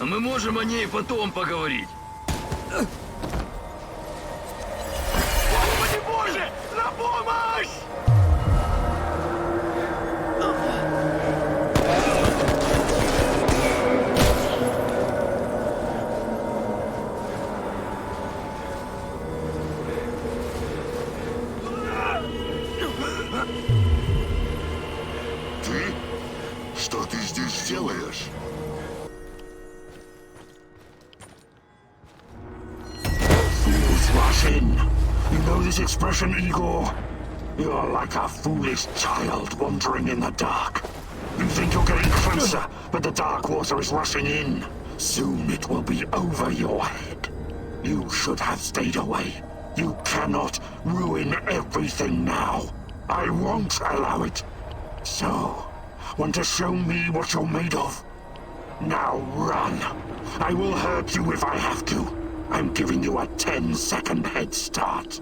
А мы можем о ней потом поговорить. Господи боже! На помощь! Ты? Что ты здесь делаешь? Fools rush in. You know this expression, Igor? You're like a foolish child wandering in the dark. You think you're getting closer, but the dark water is rushing in. Soon it will be over your head. You should have stayed away. You cannot ruin everything now. I won't allow it. So, want to show me what you're made of? Now run. I will hurt you if I have to. I'm giving you a 10-second head start.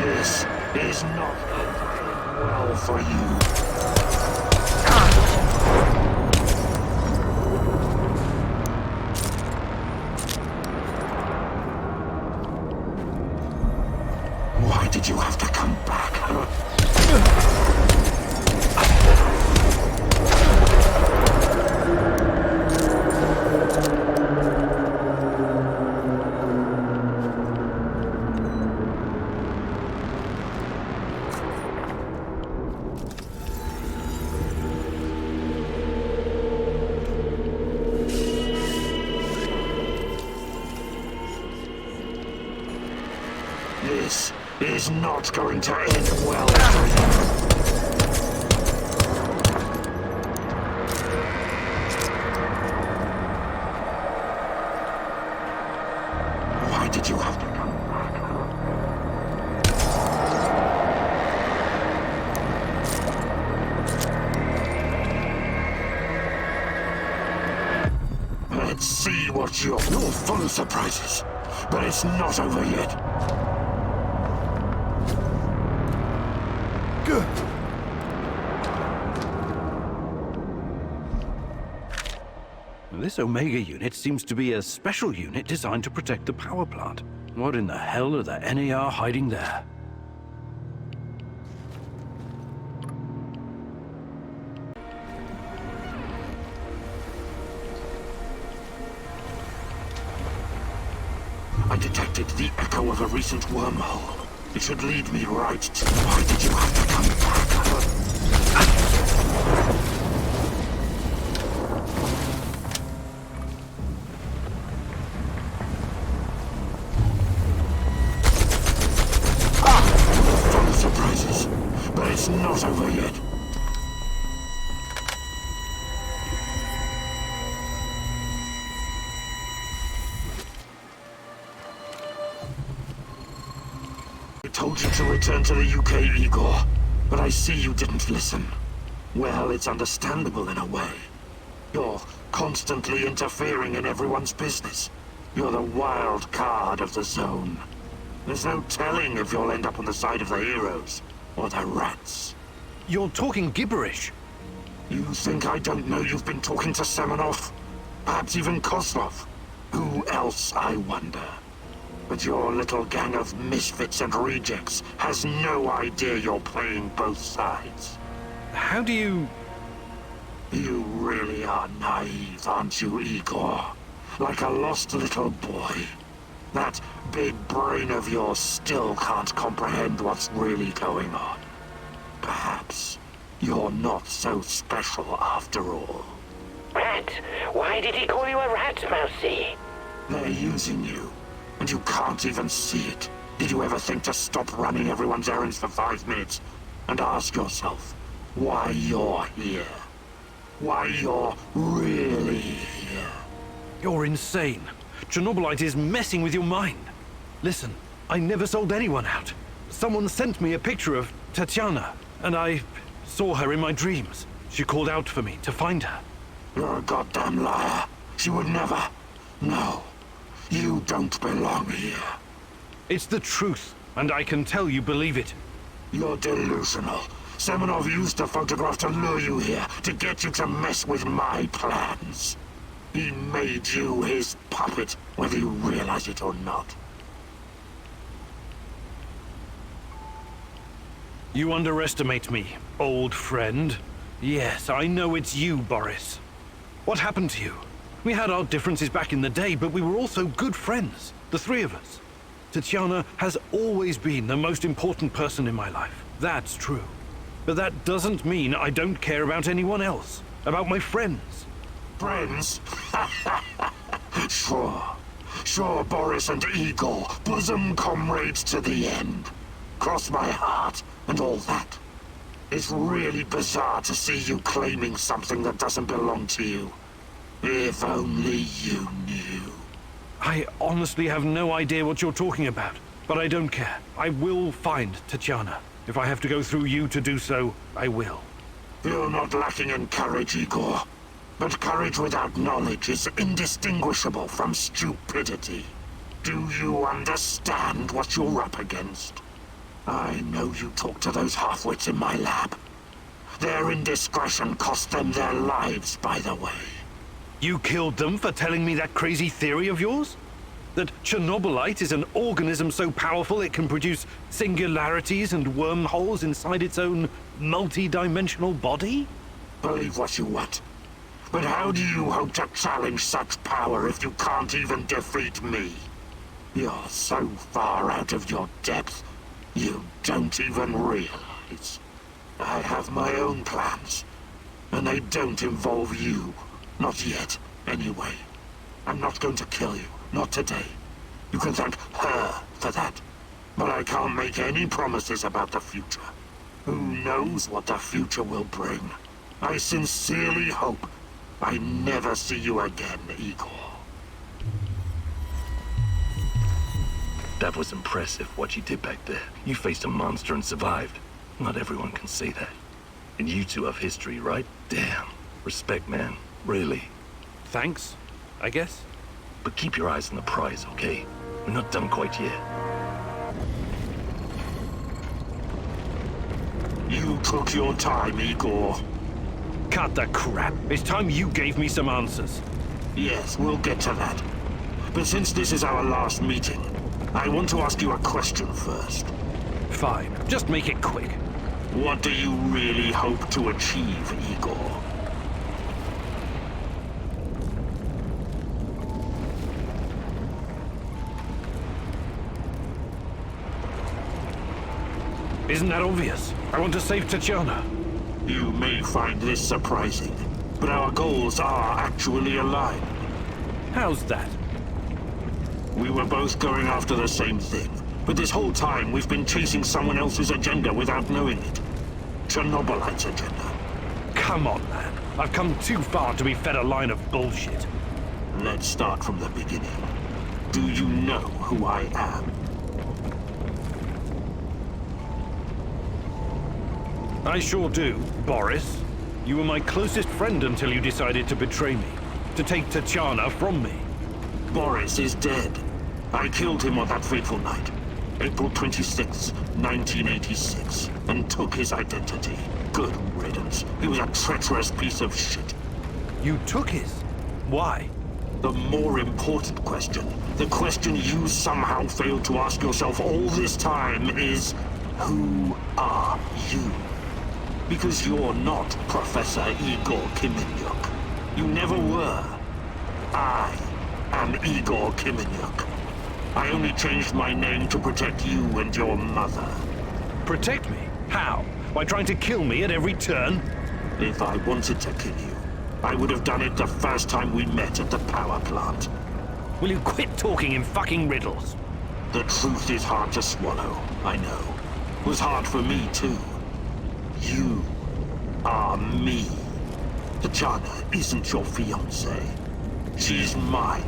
This is not going well for you. Why did you have to come back, huh? This is not going to end well for you. Why did you have to come back? Let's see what you're full of surprises, but it's not over yet. This Omega unit seems to be a special unit designed to protect the power plant. What in the hell are the NAR hiding there? I detected the echo of a recent wormhole. It should lead me right to... Why did you have to come back? Full of surprises, but it's not over yet. I told you to return to the UK, Igor, but I see you didn't listen. Well, it's understandable in a way. You're constantly interfering in everyone's business. You're the wild card of the zone. There's no telling if you'll end up on the side of the heroes or the rats. You're talking gibberish. You think I don't know you've been talking to Semenov? Perhaps even Kozlov? Who else, I wonder? But your little gang of misfits and rejects has no idea you're playing both sides. How do you... You really are naive, aren't you, Igor? Like a lost little boy. That big brain of yours still can't comprehend what's really going on. Perhaps you're not so special after all. Rat? Why did he call you a rat, Mousy? They're using you, and you can't even see it. Did you ever think to stop running everyone's errands for 5 minutes and ask yourself why you're here? Why you're really here? You're insane. Chernobylite is messing with your mind. Listen, I never sold anyone out. Someone sent me a picture of Tatiana, and I saw her in my dreams. She called out for me to find her. You're a goddamn liar. She would never. No, don't belong here. It's the truth, and I can tell you believe it. You're delusional. Semenov used the photograph to lure you here, to get you to mess with my plans. He made you his puppet, whether you realize it or not. You underestimate me, old friend. Yes, I know it's you, Boris. What happened to you? We had our differences back in the day, but we were also good friends, the three of us. Tatiana has always been the most important person in my life. That's true. But that doesn't mean I don't care about anyone else, about my friends. Friends? Sure. Sure, Boris and Igor, bosom comrades to the end. Cross my heart and all that. It's really bizarre to see you claiming something that doesn't belong to you. If only you knew. I honestly have no idea what you're talking about, but I don't care. I will find Tatiana. If I have to go through you to do so, I will. You're not lacking in courage, Igor. But courage without knowledge is indistinguishable from stupidity. Do you understand what you're up against? I know you talk to those half-wits in my lab. Their indiscretion cost them their lives, by the way. You killed them for telling me that crazy theory of yours? That Chernobylite is an organism so powerful it can produce singularities and wormholes inside its own multi-dimensional body? Believe what you want. But how do you hope to challenge such power if you can't even defeat me? You're so far out of your depth, you don't even realize. I have my own plans, and they don't involve you. Not yet, anyway. I'm not going to kill you, not today. You can thank her for that. But I can't make any promises about the future. Who knows what the future will bring? I sincerely hope I never see you again, Igor. That was impressive, what you did back there. You faced a monster and survived. Not everyone can say that. And you two have history, right? Damn. Respect, man. Really. Thanks, I guess. But keep your eyes on the prize, okay? We're not done quite yet. You took your time, Igor. Cut the crap. It's time you gave me some answers. Yes, we'll get to that. But since this is our last meeting, I want to ask you a question first. Fine. Just make it quick. What do you really hope to achieve, Igor? Isn't that obvious? I want to save Tatiana. You may find this surprising, but our goals are actually aligned. How's that? We were both going after the same thing, but this whole time we've been chasing someone else's agenda without knowing it. Chernobylite's agenda. Come on, man. I've come too far to be fed a line of bullshit. Let's start from the beginning. Do you know who I am? I sure do, Boris. You were my closest friend until you decided to betray me. To take Tatiana from me. Boris is dead. I killed him on that fateful night, April 26, 1986, and took his identity. Good riddance. He was a treacherous piece of shit. You took his? Why? The more important question, the question you somehow failed to ask yourself all this time is, who are you? Because you're not Professor Igor Kiminyuk. You never were. I am Igor Kiminyuk. I only changed my name to protect you and your mother. Protect me? How? By trying to kill me at every turn? If I wanted to kill you, I would have done it the first time we met at the power plant. Will you quit talking in fucking riddles? The truth is hard to swallow, I know. It was hard for me, too. You are me. Tatiana isn't your fiancée. She's mine.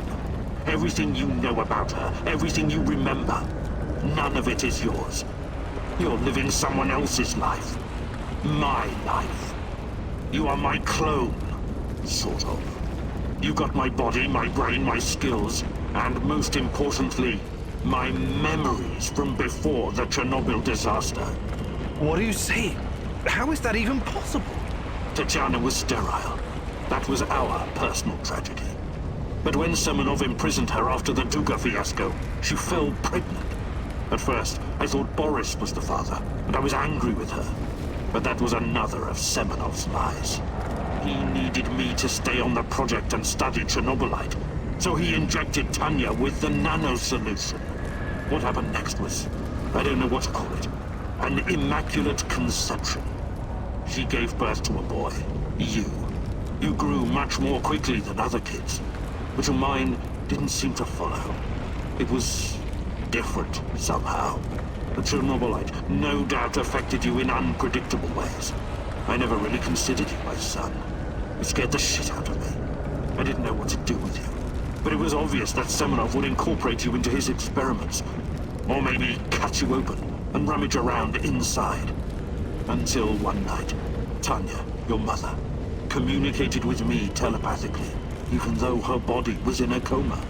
Everything you know about her, everything you remember, none of it is yours. You're living someone else's life. My life. You are my clone, sort of. You got my body, my brain, my skills, And most importantly, my memories from before the Chernobyl disaster. What are you saying? How is that even possible? Tatiana was sterile. That was our personal tragedy. But when Semenov imprisoned her after the Duga fiasco, she fell pregnant. At first, I thought Boris was the father, and I was angry with her. But that was another of Semenov's lies. He needed me to stay on the project and study Chernobylite, so he injected Tanya with the nano solution. What happened next was, I don't know what to call it, an immaculate conception. She gave birth to a boy, you. You grew much more quickly than other kids, but your mind didn't seem to follow. It was different somehow. The Chernobylite no doubt affected you in unpredictable ways. I never really considered you my son. It scared the shit out of me. I didn't know what to do with you. But it was obvious that Semenov would incorporate you into his experiments. Or maybe cut you open and rummage around inside. Until one night, Tanya, your mother, communicated with me telepathically, even though her body was in a coma.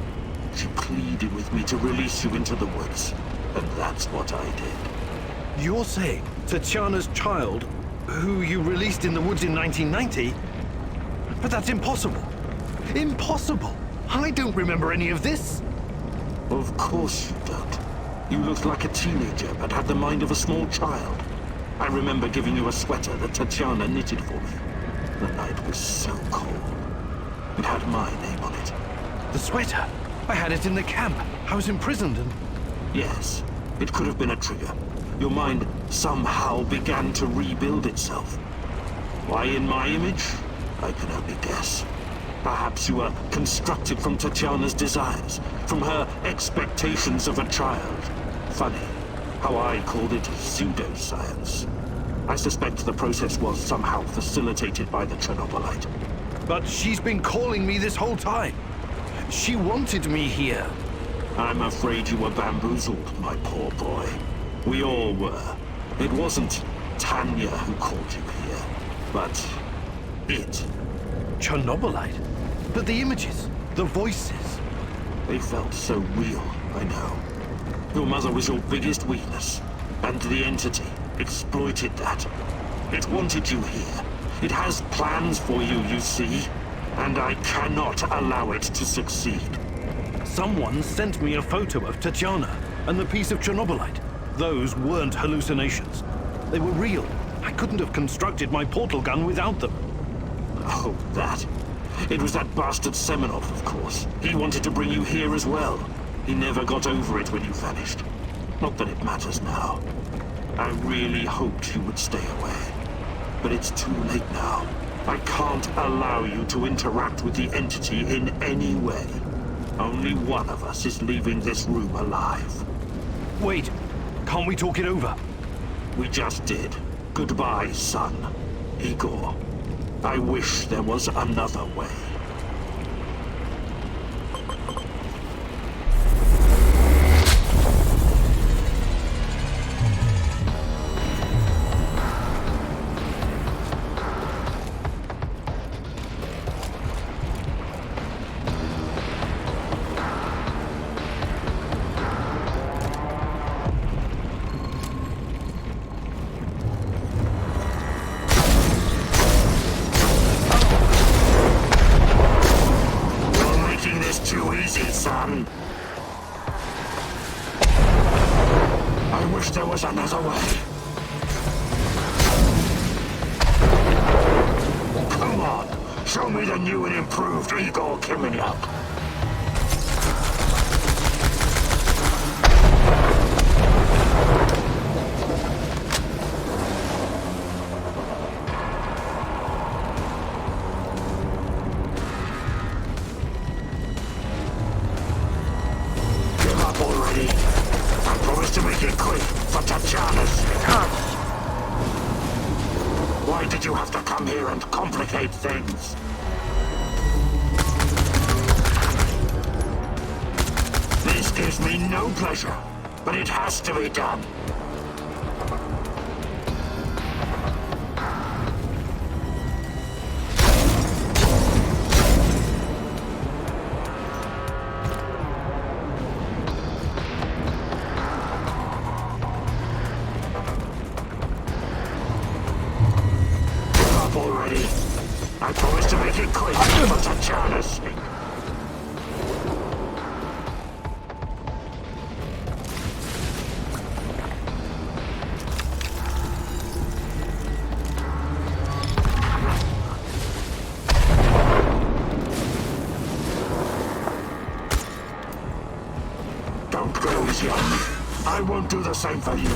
She pleaded with me to release you into the woods, and that's what I did. You're saying Tatiana's child, who you released in the woods in 1990? But that's impossible. Impossible! I don't remember any of this. Of course you don't. You looked like a teenager, but had the mind of a small child. I remember giving you a sweater that Tatiana knitted for me. The night was so cold. It had my name on it. The sweater? I had it in the camp. I was imprisoned and... Yes, it could have been a trigger. Your mind somehow began to rebuild itself. Why in my image? I can only guess. Perhaps you were constructed from Tatiana's desires, from her expectations of a child. Funny how I called it pseudoscience. I suspect the process was somehow facilitated by the Chernobylite. But she's been calling me this whole time. She wanted me here. I'm afraid you were bamboozled, my poor boy. We all were. It wasn't Tanya who called you here, but it. Chernobylite? But the images, the voices. They felt so real, I know. Your mother was your biggest weakness, and the entity exploited that. It wanted you here. It has plans for you, you see, and I cannot allow it to succeed. Someone sent me a photo of Tatiana and the piece of Chernobylite. Those weren't hallucinations. They were real. I couldn't have constructed my portal gun without them. Oh, that. It was that bastard Semenov, of course. He wanted to bring you here as well. He never got over it when you vanished. Not that it matters now. I really hoped you would stay away. But it's too late now. I can't allow you to interact with the entity in any way. Only one of us is leaving this room alive. Wait, can't we talk it over? We just did. Goodbye, son. Igor. I wish there was another way. Too easy, son. I wish there was another way. Come on, show me the new and improved Igor Kimenyuk. Already. I promise to make it quick for Tatiana's sake. Why did you have to come here and complicate things? This gives me no pleasure, but it has to be done. Don't go easy on me. I won't do the same for you.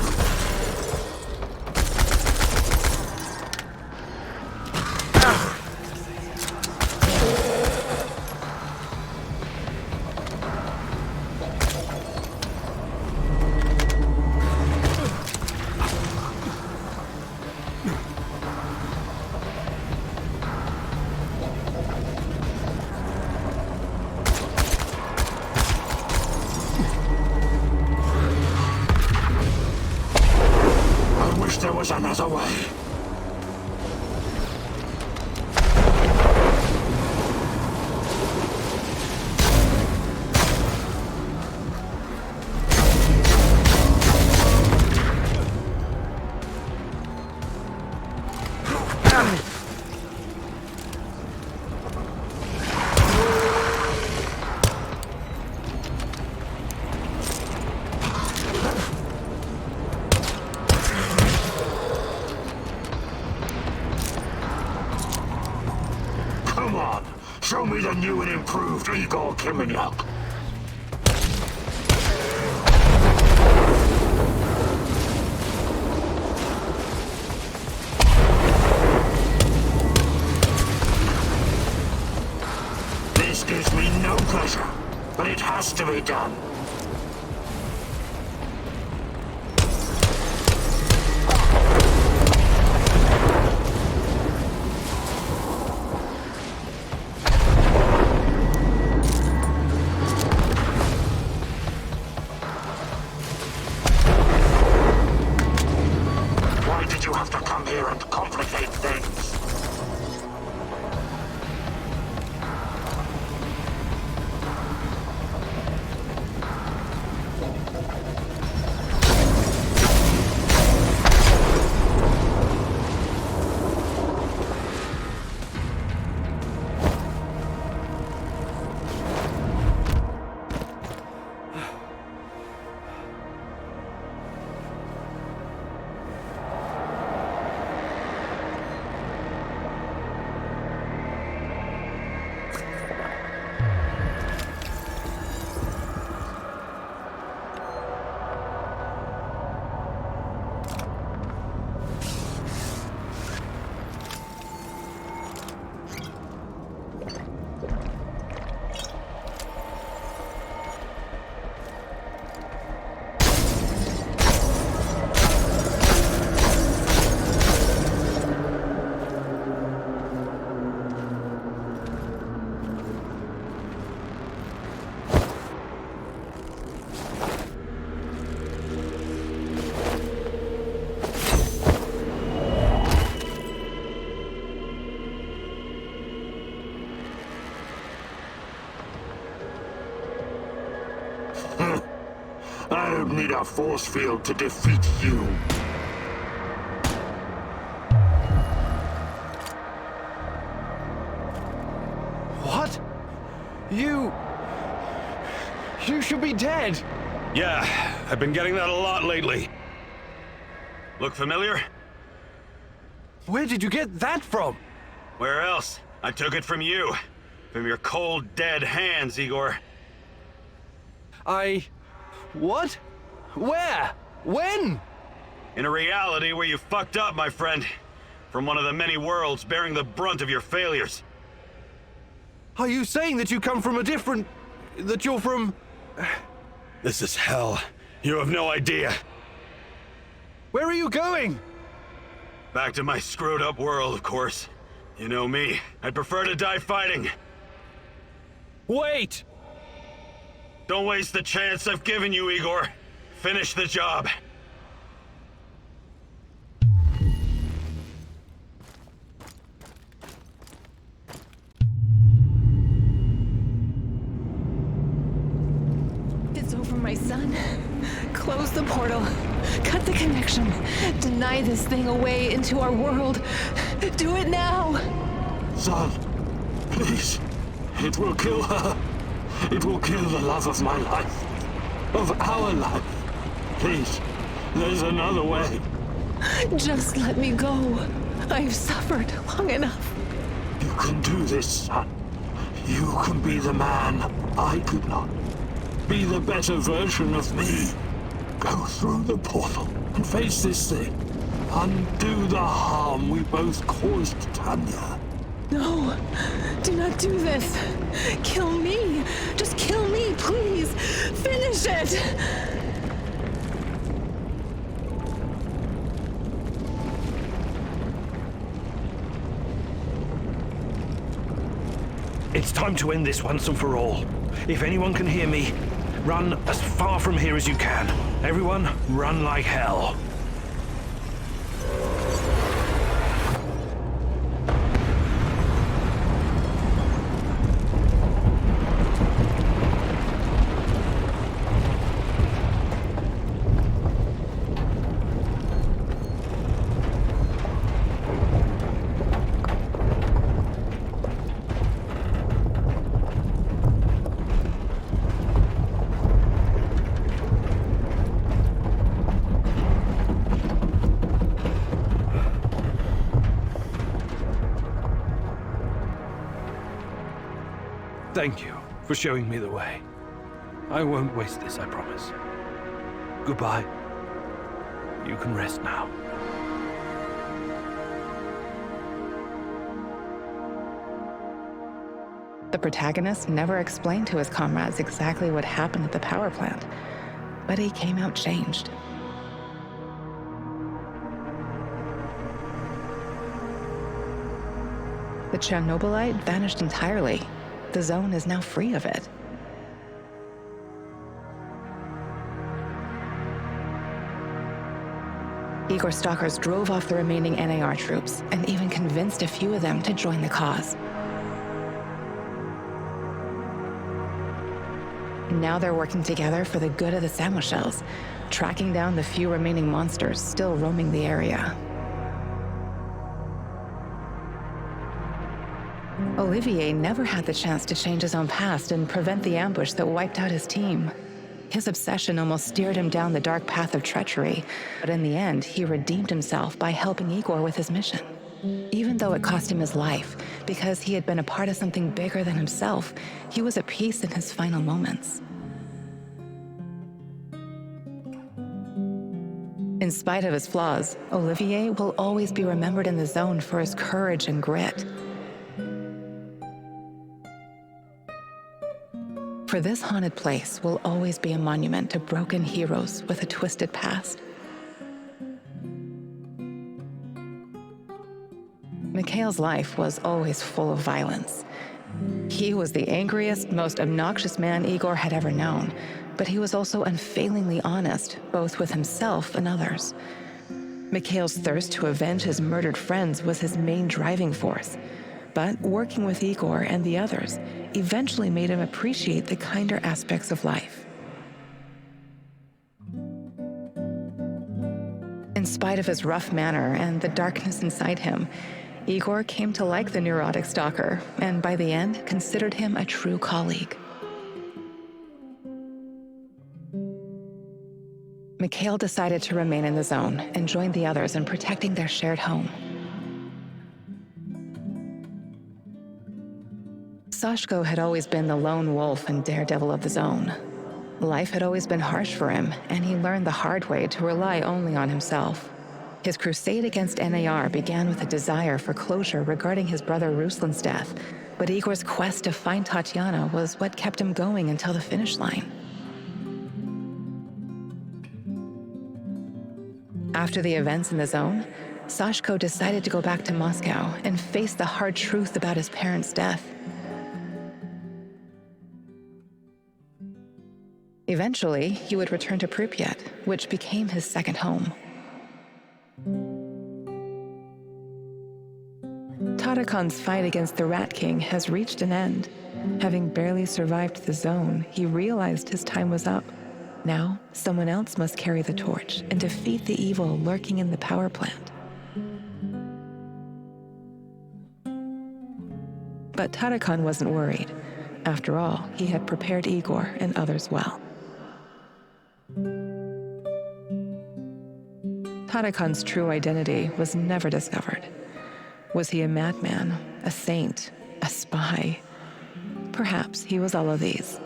There was another way. Come on, show me the new and improved Igor Kimeniuk. This gives me no pleasure, but it has to be done. You have to come here and complicate things. I don't need a force field to defeat you. What? You should be dead. Yeah, I've been getting that a lot lately. Look familiar? Where did you get that from? Where else? I took it from you. From your cold, dead hands, Igor. What? Where? When? In a reality where you fucked up, my friend. From one of the many worlds bearing the brunt of your failures. Are you saying that you come from a different... that you're from... This is hell. You have no idea. Where are you going? Back to my screwed up world, of course. You know me. I'd prefer to die fighting. Wait! Don't waste the chance I've given you, Igor. Finish the job. It's over, my son. Close the portal. Cut the connection. Deny this thing away into our world. Do it now! Son, please. It will kill her. It will kill the love of my life. Of our life. Please, there's another way. Just let me go. I've suffered long enough. You can do this, son. You can be the man I could not. be the better version of me. Go through the portal and face this thing. Undo the harm we both caused Tanya. No, do not do this. Kill me. Just kill me, please. Finish it. It's time to end this once and for all. If anyone can hear me, run as far from here as you can. Everyone, run like hell. Thank you for showing me the way. I won't waste this, I promise. Goodbye. You can rest now. The protagonist never explained to his comrades exactly what happened at the power plant, but he came out changed. The Chernobylite vanished entirely. The zone is now free of it. Igor stalkers drove off the remaining NAR troops and even convinced a few of them to join the cause. Now they're working together for the good of the Samoshels, tracking down the few remaining monsters still roaming the area. Olivier never had the chance to change his own past and prevent the ambush that wiped out his team. His obsession almost steered him down the dark path of treachery, but in the end, he redeemed himself by helping Igor with his mission. Even though it cost him his life, because he had been a part of something bigger than himself, he was at peace in his final moments. In spite of his flaws, Olivier will always be remembered in the zone for his courage and grit. For this haunted place will always be a monument to broken heroes with a twisted past. Mikhail's life was always full of violence. He was the angriest, most obnoxious man Igor had ever known, but he was also unfailingly honest, both with himself and others. Mikhail's thirst to avenge his murdered friends was his main driving force. But working with Igor and the others eventually made him appreciate the kinder aspects of life. In spite of his rough manner and the darkness inside him, Igor came to like the neurotic stalker, and by the end, considered him a true colleague. Mikhail decided to remain in the zone and join the others in protecting their shared home. Sashko had always been the lone wolf and daredevil of the zone. Life had always been harsh for him, and he learned the hard way to rely only on himself. His crusade against NAR began with a desire for closure regarding his brother Ruslan's death, but Igor's quest to find Tatiana was what kept him going until the finish line. After the events in the zone, Sashko decided to go back to Moscow and face the hard truth about his parents' death. Eventually, he would return to Pripyat, which became his second home. Tarakan's fight against the Rat King has reached an end. Having barely survived the zone, he realized his time was up. Now, someone else must carry the torch and defeat the evil lurking in the power plant. But Tarakan wasn't worried. After all, he had prepared Igor and others well. Tarakan's true identity was never discovered. Was he a madman, a saint, a spy? Perhaps he was all of these.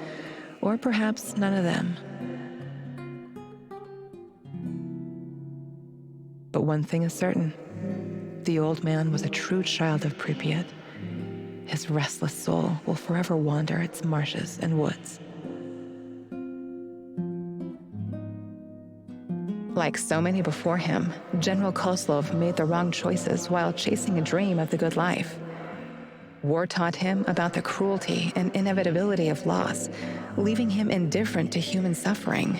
or perhaps none of them. But one thing is certain. The old man was a true child of Pripyat. His restless soul will forever wander its marshes and woods. Like so many before him, General Kozlov made the wrong choices while chasing a dream of the good life. War taught him about the cruelty and inevitability of loss, leaving him indifferent to human suffering.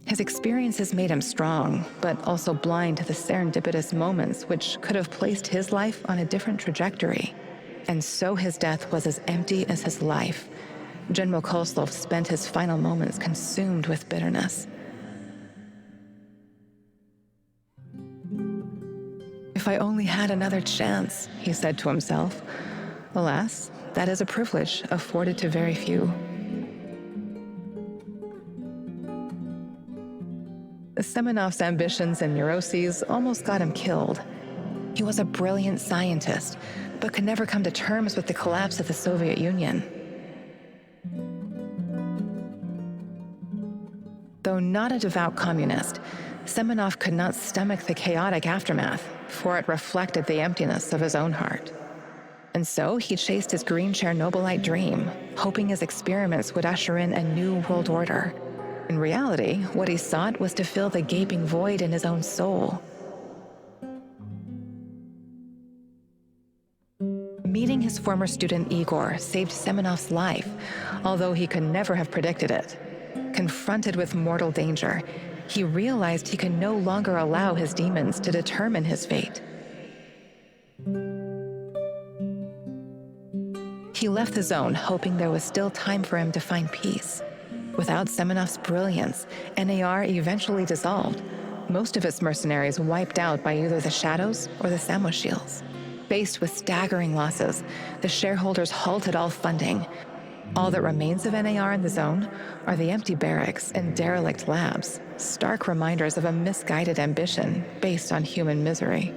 His experiences made him strong, but also blind to the serendipitous moments which could have placed his life on a different trajectory. And so his death was as empty as his life. General Kozlov spent his final moments consumed with bitterness. If I only had another chance, he said to himself. Alas, that is a privilege afforded to very few. Semenov's ambitions and neuroses almost got him killed. He was a brilliant scientist, but could never come to terms with the collapse of the Soviet Union. Though not a devout communist, Semenov could not stomach the chaotic aftermath, for it reflected the emptiness of his own heart. And so he chased his green Chernobylite dream, hoping his experiments would usher in a new world order. In reality, what he sought was to fill the gaping void in his own soul. Meeting his former student Igor saved Semenov's life, although he could never have predicted it. Confronted with mortal danger, he realized he could no longer allow his demons to determine his fate. He left the zone, hoping there was still time for him to find peace. Without Semenov's brilliance, NAR eventually dissolved, most of its mercenaries wiped out by either the Shadows or the Samoshils. Faced with staggering losses, the shareholders halted all funding. All that remains of NAR in the zone are the empty barracks and derelict labs, stark reminders of a misguided ambition based on human misery.